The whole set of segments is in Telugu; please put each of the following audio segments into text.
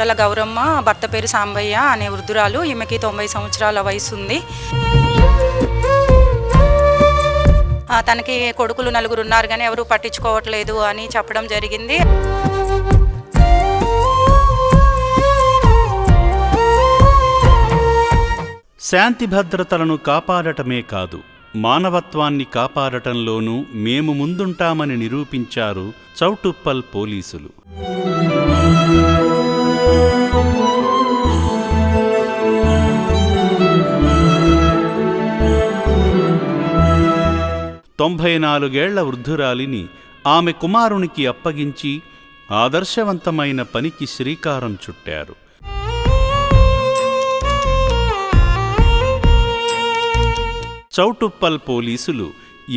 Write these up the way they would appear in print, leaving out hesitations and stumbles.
దూడల గౌరమ్మ, భర్త పేరు సాంబయ్య అనే వృద్ధురాలు. ఈమెకి 90 సంవత్సరాల వయసు ఉంది. తనకి కొడుకులు 4 ఉన్నారు కానీ ఎవరు పట్టించుకోవట్లేదు అని చెప్పడం జరిగింది. శాంతి భద్రతలను కాపాడటమే కాదు, మానవత్వాన్ని కాపాడటంలోనూ మేము ముందుంటామని నిరూపించారు చౌటుప్పల్ పోలీసులు. తొంభై 4 వృద్ధురాలిని ఆమె కుమారునికి అప్పగించి ఆదర్శవంతమైన పనికి శ్రీకారం చుట్టారు. చౌటుప్పల్ పోలీసులు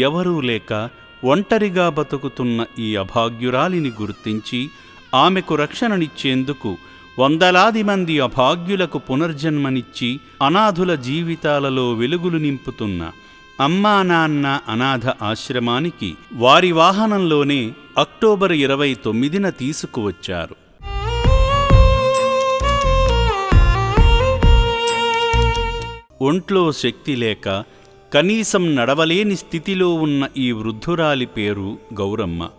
ఎవరూ లేక ఒంటరిగా బతుకుతున్న ఈ అభాగ్యురాలిని గుర్తించి ఆమెకు రక్షణనిచ్చేందుకు వందలాది మంది అభాగ్యులకు పునర్జన్మనిచ్చి అనాథుల జీవితాలలో వెలుగులు నింపుతున్న అమ్మా నాన్న అనాథ ఆశ్రమానికి వారి వాహనంలోనే అక్టోబర్ 29న తీసుకువచ్చారు. ఒంట్లో శక్తి లేక కనీసం నడవలేని స్థితిలో ఉన్న ఈ వృద్ధురాలి పేరు గౌరమ్మ.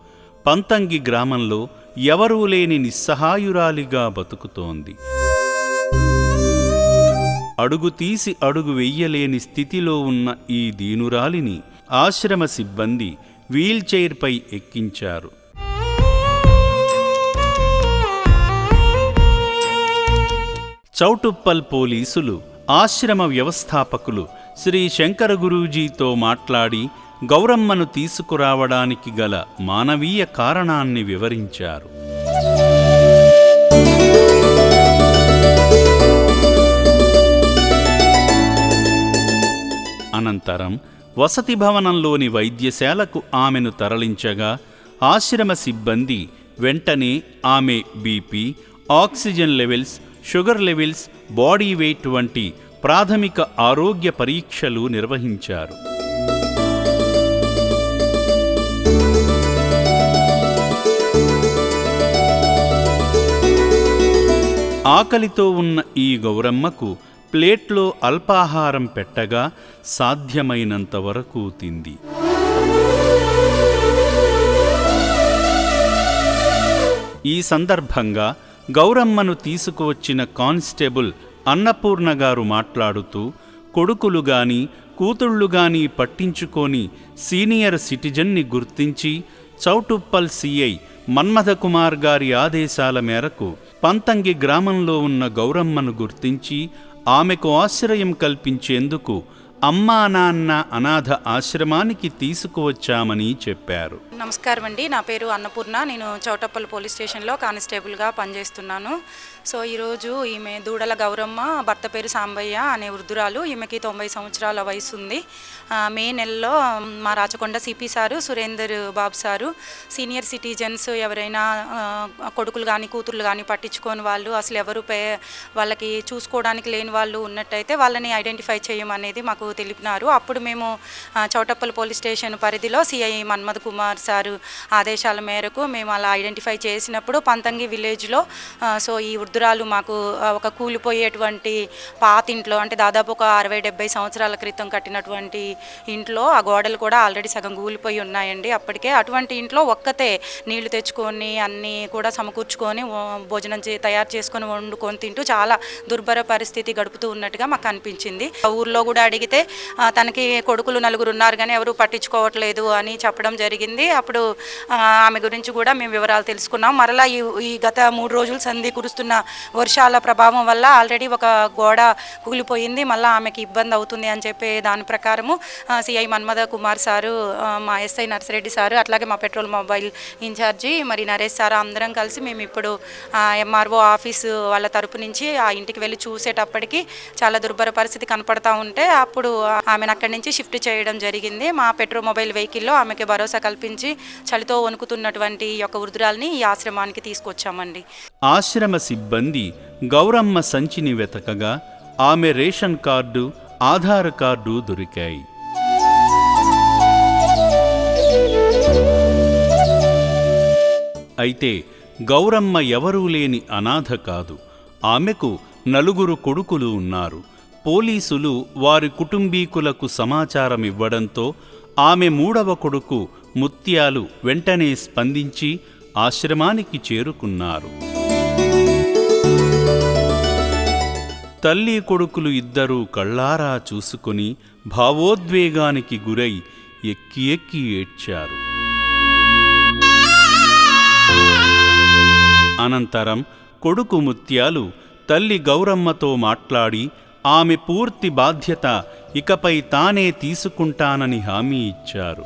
పంతంగి గ్రామంలో ఎవరూ లేని నిస్సహాయురాలిగా బతుకుతోంది. అడుగు తీసి అడుగు వెయ్యలేని స్థితిలో ఉన్న ఈ దీనురాలిని ఆశ్రమ సిబ్బంది వీల్చైర్పై ఎక్కించారు. చౌటుప్పల్ పోలీసులు ఆశ్రమ వ్యవస్థాపకులు శ్రీ శంకర గురూజీతో మాట్లాడి గౌరమ్మను తీసుకురావడానికి గల మానవీయ కారణాన్ని వివరించారు. అనంతరం వసతి భవనంలోని వైద్యశాలకు ఆమెను తరలించగా ఆశ్రమ సిబ్బంది వెంటనే ఆమె BP, oxygen levels, sugar levels, body weight వంటి ప్రాథమిక ఆరోగ్య పరీక్షలు నిర్వహించారు. ఆకలితో ఉన్న ఈ గౌరమ్మకు ప్లేట్లో అల్పాహారం పెట్టగా సాధ్యమైనంత వరకు తింది. ఈ సందర్భంగా గౌరమ్మను తీసుకువచ్చిన కానిస్టేబుల్ అన్నపూర్ణ గారు మాట్లాడుతూ కొడుకులు గాని కూతుళ్ళు గాని పట్టించుకోని సీనియర్ సిటిజన్ని గుర్తించి చౌటుప్పల్ సిఐ మన్మథకుమార్ గారి ఆదేశాల మేరకు పంతంగి గ్రామంలో ఉన్న గౌరమ్మను గుర్తించి ఆమెకు ఆశ్రయం కల్పించేందుకు అమ్మా నాన్న అనాథ ఆశ్రమానికి తీసుకువచ్చామని చెప్పారు. నమస్కారం అండి, నా పేరు అన్నపూర్ణ. నేను చౌటప్పల్ పోలీస్ స్టేషన్లో కానిస్టేబుల్గా పనిచేస్తున్నాను. సో ఈరోజు ఈమె దూడల గౌరమ్మ, భర్త పేరు సాంబయ్య అనే వృద్ధురాలు. ఈమెకి 90 సంవత్సరాల వయసు ఉంది. మే నెలలో మా రాచకొండ సిపి సారు, సురేందర్ బాబు సారు సీనియర్ సిటిజన్స్ ఎవరైనా కొడుకులు కానీ కూతుర్లు కానీ పట్టించుకోని వాళ్ళు, అసలు ఎవరు వాళ్ళకి చూసుకోవడానికి లేని వాళ్ళు ఉన్నట్టయితే వాళ్ళని ఐడెంటిఫై చేయమనేది మాకు తెలిపినారు. అప్పుడు మేము చౌటప్పల్ పోలీస్ స్టేషన్ పరిధిలో సిఐ మన్మథ్ కుమార్ సారు ఆదేశాల మేరకు మేము అలా ఐడెంటిఫై చేసినప్పుడు పంతంగి విలేజ్లో సో ఈ వృద్ధురాలు మాకు ఒక కూలిపోయేటువంటి పాత ఇంట్లో, అంటే దాదాపు ఒక 60-70 సంవత్సరాల క్రితం కట్టినటువంటి ఇంట్లో ఆ గోడలు కూడా ఆల్రెడీ సగం కూలిపోయి ఉన్నాయండి. అప్పటికే అటువంటి ఇంట్లో ఒక్కతే నీళ్లు తెచ్చుకొని అన్నీ కూడా సమకూర్చుకొని భోజనం తయారు చేసుకొని వండుకొని తింటూ చాలా దుర్భర పరిస్థితి గడుపుతూ ఉన్నట్టుగా మాకు అనిపించింది. ఊర్లో కూడా అడిగితే తనకి కొడుకులు 4 ఉన్నారు కానీ ఎవరు పట్టించుకోవట్లేదు అని చెప్పడం జరిగింది. అప్పుడు ఆమె గురించి కూడా మేము వివరాలు తెలుసుకున్నాం. మరలా ఈ గత 3 రోజులు సంధి కురుస్తున్న వర్షాల ప్రభావం వల్ల ఆల్రెడీ ఒక గోడ కూలిపోయింది, మళ్ళీ ఆమెకి ఇబ్బంది అవుతుంది అని చెప్పే దాని ప్రకారము సిఐ మన్మథ కుమార్ సారు, మా ఎస్ఐ నర్సిరెడ్డి సారు, అట్లాగే మా పెట్రోల్ మొబైల్ ఇన్ఛార్జి మరి నరేష్ సారు అందరం కలిసి మేము ఇప్పుడు ఎంఆర్ఓ ఆఫీసు వాళ్ళ తరపు నుంచి ఆ ఇంటికి వెళ్ళి చూసేటప్పటికి చాలా దుర్భర పరిస్థితి కనపడతా ఉంటే అప్పుడు ఆమెను అక్కడి నుంచి షిఫ్ట్ చేయడం జరిగింది. మా పెట్రోల్ మొబైల్ వెహికల్లో ఆమెకి భరోసా కల్పించి చలితో వణుకుతున్నటువంటి ఈ యొక్క వృద్ధురాల్ని ఈ ఆశ్రమానికి తీసుకొచ్చామండి. ఆశ్రమ సిబ్బంది గౌరమ్మ సంచిని వెతకగా ఆమె రేషన్ కార్డు, ఆధార్ కార్డు దొరికాయి. అయితే గౌరమ్మ ఎవరూ లేని అనాథ కాదు, ఆమెకు 4 కొడుకులు ఉన్నారు. పోలీసులు వారి కుటుంబీకులకు సమాచారం ఇవ్వడంతో ఆమె 3వ కొడుకు ముత్యాలు వెంటనే స్పందించి ఆశ్రమానికి చేరుకున్నారు. తల్లి కొడుకులు ఇద్దరూ కళ్ళారా చూసుకుని భావోద్వేగానికి గురై ఎక్కి ఎక్కి ఏడ్చారు. అనంతరం కొడుకు ముత్యాలు తల్లి గౌరమ్మతో మాట్లాడి ఆమె పూర్తి బాధ్యత ఇకపై తానే తీసుకుంటానని హామీ ఇచ్చారు.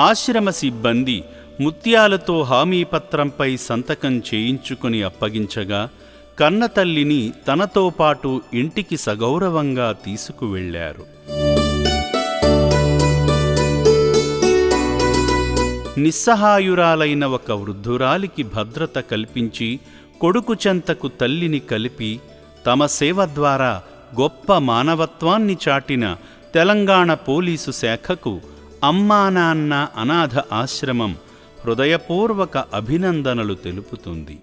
ఆశ్రమ సిబ్బంది ముత్యాలతో హామీపత్రంపై సంతకం చేయించుకుని అప్పగించగా కన్నతల్లిని తనతో పాటు ఇంటికి సగౌరవంగా తీసుకువెళ్లారు. నిస్సహాయురాలైన ఒక వృద్ధురాలికి భద్రత కల్పించి కొడుకు చెంతకు తల్లిని కలిపి తమ సేవ ద్వారా గొప్ప మానవత్వాన్ని చాటిన తెలంగాణ పోలీసు శాఖకు అమ్మా నాన్న అనాథ ఆశ్రమం హృదయపూర్వక అభినందనలు తెలుపుతుంది.